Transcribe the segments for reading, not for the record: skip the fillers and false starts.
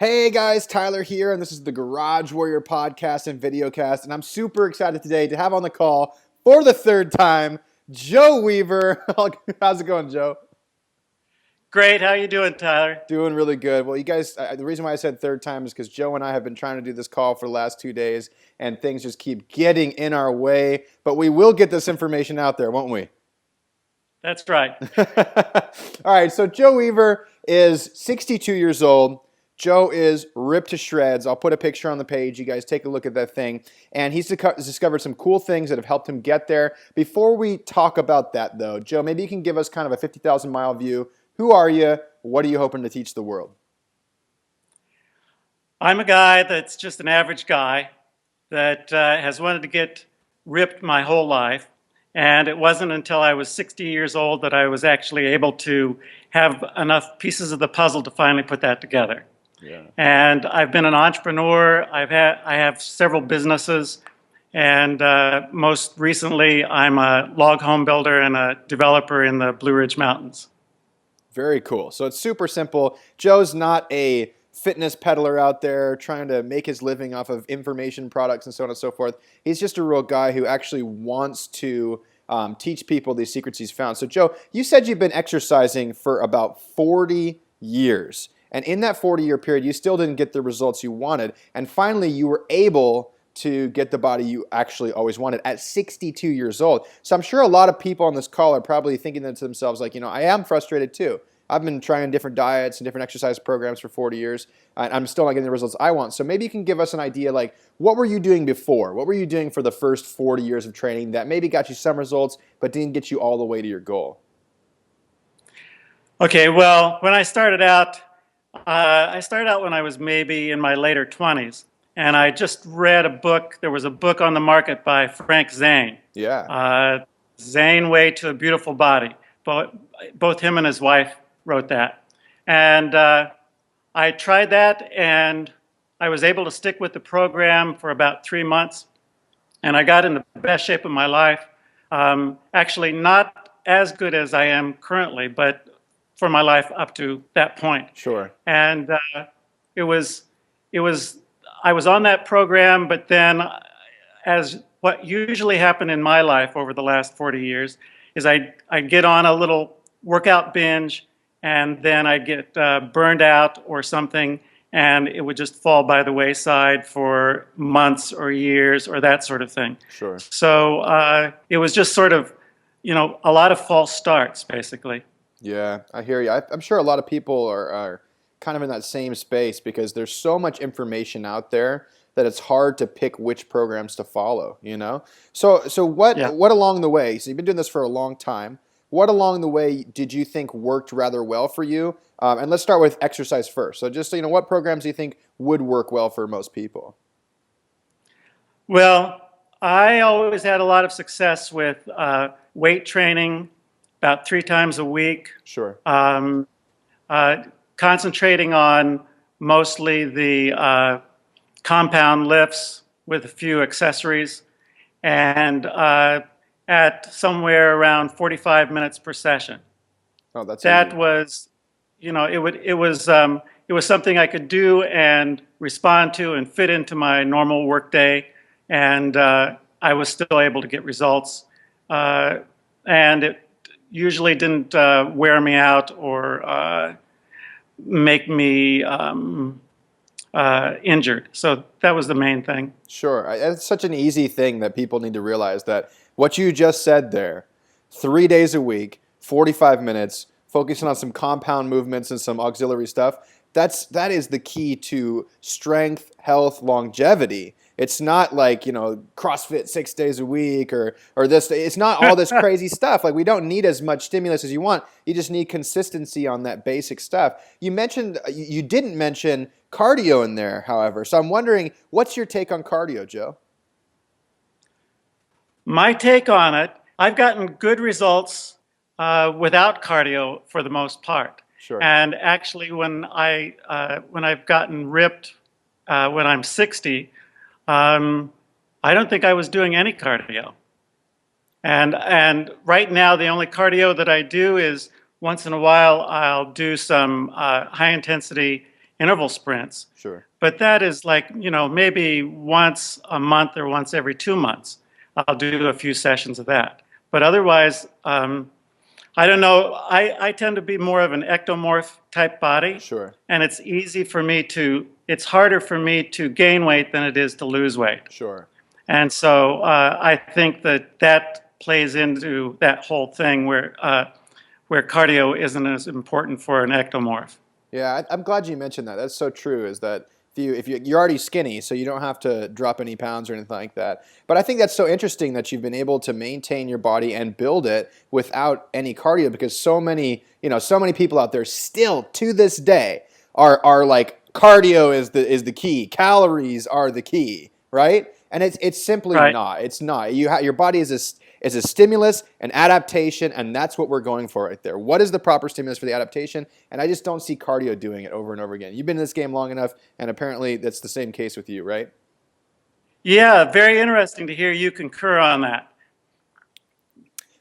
Hey guys, Tyler here, and this is the Garage Warrior podcast and videocast, and I'm super excited today to have on the call for the third time, Joe Weaver. How's it going, Joe? Great. How you doing, Tyler? Doing really good. Well, you guys, the reason why I said third time is because Joe and I have been trying to do this call for the last 2 days, and things just keep getting in our way, but we will get this information out there, won't we? That's right. All right, so Joe Weaver is 62 years old. Joe is ripped to shreds. I'll put a picture on the page. You guys take a look at that thing. And he's discovered some cool things that have helped him get there. Before we talk about that, though, Joe, maybe you can give us kind of a 50,000-mile view. Who are you? What are you hoping to teach the world? I'm a guy that's just an average guy that has wanted to get ripped my whole life. And it wasn't until I was 60 years old that I was actually able to have enough pieces of the puzzle to finally put that together. Yeah. And I've been an entrepreneur. I have several businesses. And most recently, I'm a log home builder and a developer in the Blue Ridge Mountains. Very cool. So it's super simple. Joe's not a fitness peddler out there trying to make his living off of information products and so on and so forth. He's just a real guy who actually wants to teach people these secrets he's found. So Joe, you said you've been exercising for about 40 years. And in that 40-year period, you still didn't get the results you wanted. And finally, you were able to get the body you actually always wanted at 62 years old. So I'm sure a lot of people on this call are probably thinking to themselves, like, I am frustrated too. I've been trying different diets and different exercise programs for 40 years, and I'm still not getting the results I want. So maybe you can give us an idea, like, what were you doing before? What were you doing for the first 40 years of training that maybe got you some results, but didn't get you all the way to your goal? Okay, well, when I started out when I was maybe in my later 20s, and I just read a book. There was a book on the market by Frank Zane. Yeah. Zane Way to a Beautiful Body. Both him and his wife wrote that. And I tried that, and I was able to stick with the program for about 3 months. And I got in the best shape of my life. Actually, not as good as I am currently, but for my life up to that point. Sure. And it was, I was on that program, but then as what usually happened in my life over the last 40 years is I'd get on a little workout binge, and then I'd get burned out or something, and it would just fall by the wayside for months or years or that sort of thing. Sure. So it was just sort of, a lot of false starts, basically. Yeah, I hear you. I'm sure a lot of people are kind of in that same space because there's so much information out there that it's hard to pick which programs to follow. So what Yeah. what along the way? So you've been doing this for a long time. What along the way did you think worked rather well for you? And let's start with exercise first. So just what programs do you think would work well for most people? Well, I always had a lot of success with weight training about 3 times a week, Sure. uh, concentrating on mostly the compound lifts with a few accessories, and at somewhere around 45 minutes per session. Oh, that's That easy. was, it was something I could do and respond to and fit into my normal workday, and I was still able to get results. And it usually didn't wear me out or make me injured. So that was the main thing. Sure. It's such an easy thing that people need to realize that what you just said there, 3 days a week, 45 minutes, focusing on some compound movements and some auxiliary stuff, that is the key to strength, health, longevity. It's not like, CrossFit 6 days a week or this. It's not all this crazy stuff. Like, we don't need as much stimulus as you want. You just need consistency on that basic stuff. You didn't mention cardio in there, however. So I'm wondering, what's your take on cardio, Joe? My take on it, I've gotten good results without cardio for the most part. Sure. And actually, when I've gotten ripped when I'm 60, I don't think I was doing any cardio. And right now, the only cardio that I do is once in a while I'll do some high intensity interval sprints. Sure. But that is like, maybe once a month or once every 2 months, I'll do a few sessions of that. But otherwise, I don't know. I tend to be more of an ectomorph type body, Sure. and it's harder for me to gain weight than it is to lose weight. Sure. And so I think that plays into that whole thing where cardio isn't as important for an ectomorph. Yeah, I'm glad you mentioned that. That's so true. Is that you're already skinny, so you don't have to drop any pounds or anything like that. But I think that's so interesting that you've been able to maintain your body and build it without any cardio, because so many people out there still to this day are like cardio is the key, calories are the key, right? And it's simply Right. not. It's not. Your body is a stimulus, an adaptation, and that's what we're going for right there. What is the proper stimulus for the adaptation? And I just don't see cardio doing it over and over again. You've been in this game long enough, and apparently that's the same case with you, right? Yeah, very interesting to hear you concur on that.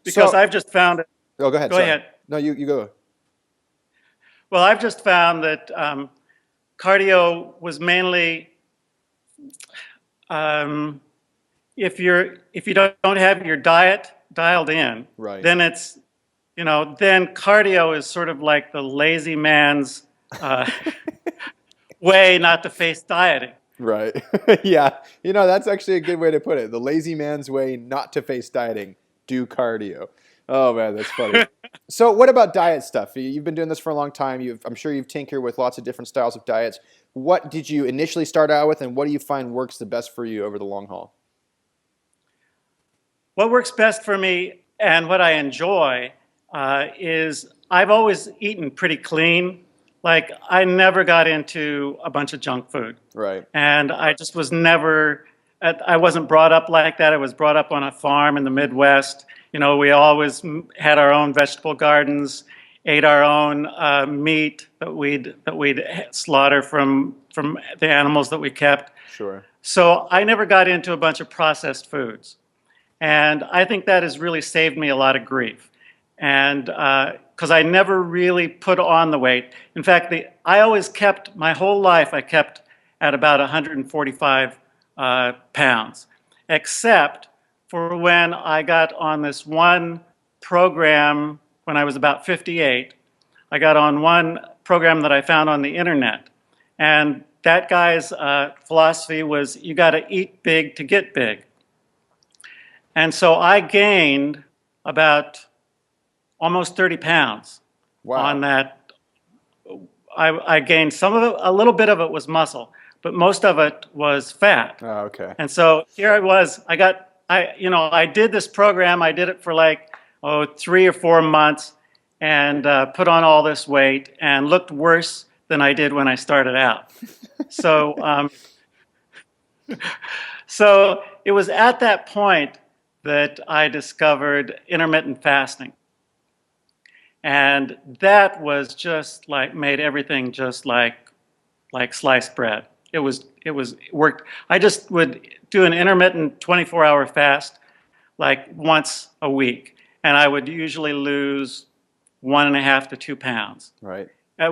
Because So, I've just found it. oh, go ahead. Go Sorry. ahead. No, you go. Well, I've just found that cardio was mainly um, if you don't have your diet dialed in, Right. then then cardio is sort of like the lazy man's way not to face dieting. Right. Yeah. That's actually a good way to put it. The lazy man's way not to face dieting. Do cardio. Oh man, that's funny. So what about diet stuff? You've been doing this for a long time. I'm sure you've tinkered with lots of different styles of diets. What did you initially start out with, and what do you find works the best for you over the long haul? What works best for me and what I enjoy is I've always eaten pretty clean. Like, I never got into a bunch of junk food. Right. And I just was never, I wasn't brought up like that. I was brought up on a farm in the Midwest. We always had our own vegetable gardens, ate our own meat that we'd slaughter from the animals that we kept. Sure. So I never got into a bunch of processed foods. And I think that has really saved me a lot of grief. And because I never really put on the weight. In fact, I always kept, my whole life, I kept at about 145 pounds, except for when I got on this one program when I was about 58. I got on one program that I found on the internet. And that guy's philosophy was, you got to eat big to get big. And so I gained about almost 30 pounds. Wow. On that. I gained some of it, a little bit of it was muscle, but most of it was fat. Oh, okay. And so here I was, I did this program, I did it for like, 3 or 4 months, and put on all this weight and looked worse than I did when I started out. So, so it was at that point that I discovered intermittent fasting. And that was just like, made everything just like sliced bread. It worked. I just would do an intermittent 24-hour fast like once a week. And I would usually lose 1.5 to 2 pounds. Right.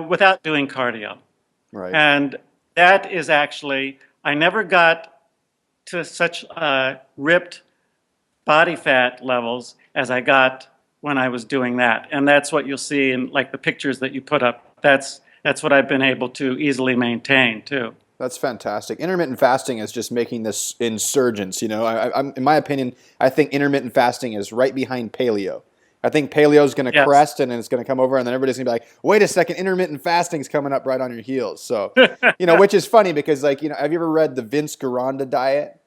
Without doing cardio. Right. And that is actually, I never got to such ripped body fat levels as I got when I was doing that. And that's what you'll see in like the pictures that you put up. That's what I've been able to easily maintain too. That's fantastic. Intermittent fasting is just making this insurgence. I'm in my opinion, I think intermittent fasting is right behind paleo. I think paleo is going to crest and then it's going to come over, and then everybody's going to be like, wait a second, intermittent fasting is coming up right on your heels. So, which is funny because have you ever read the Vince Gironda diet?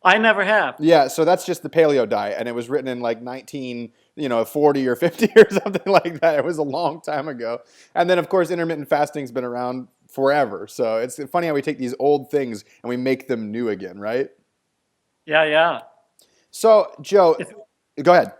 I never have. Yeah, so that's just the paleo diet, and it was written in like 1940 or 50 or something like that. It was a long time ago. And then, of course, intermittent fasting's been around forever. So it's funny how we take these old things and we make them new again, right? Yeah, yeah. So, Joe, go ahead.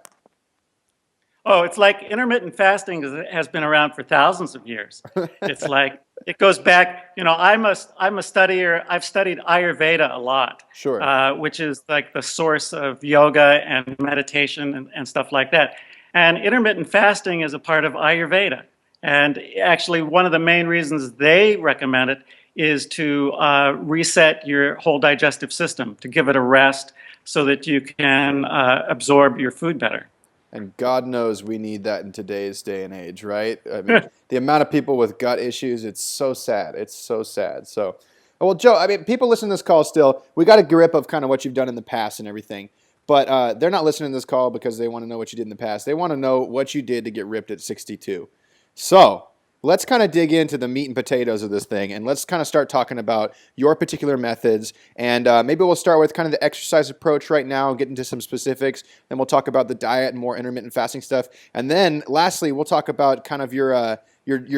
Oh, it's like intermittent fasting has been around for thousands of years. It's like, it goes back, I'm a studier. I've studied Ayurveda a lot. Sure. Which is like the source of yoga and meditation and stuff like that. And intermittent fasting is a part of Ayurveda. And actually, one of the main reasons they recommend it is to reset your whole digestive system, to give it a rest so that you can absorb your food better. And God knows we need that in today's day and age, right? I mean, the amount of people with gut issues, it's so sad. It's so sad. So, well, Joe, I mean, people listen to this call still. We got a grip of kind of what you've done in the past and everything. But they're not listening to this call because they want to know what you did in the past. They want to know what you did to get ripped at 62. So let's kind of dig into the meat and potatoes of this thing, and let's kind of start talking about your particular methods. And maybe we'll start with kind of the exercise approach right now, get into some specifics. Then we'll talk about the diet and more intermittent fasting stuff. And then lastly, we'll talk about kind of your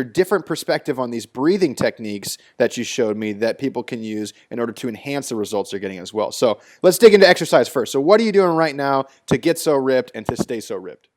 different perspective on these breathing techniques that you showed me that people can use in order to enhance the results they're getting as well. So let's dig into exercise first. So what are you doing right now to get so ripped and to stay so ripped?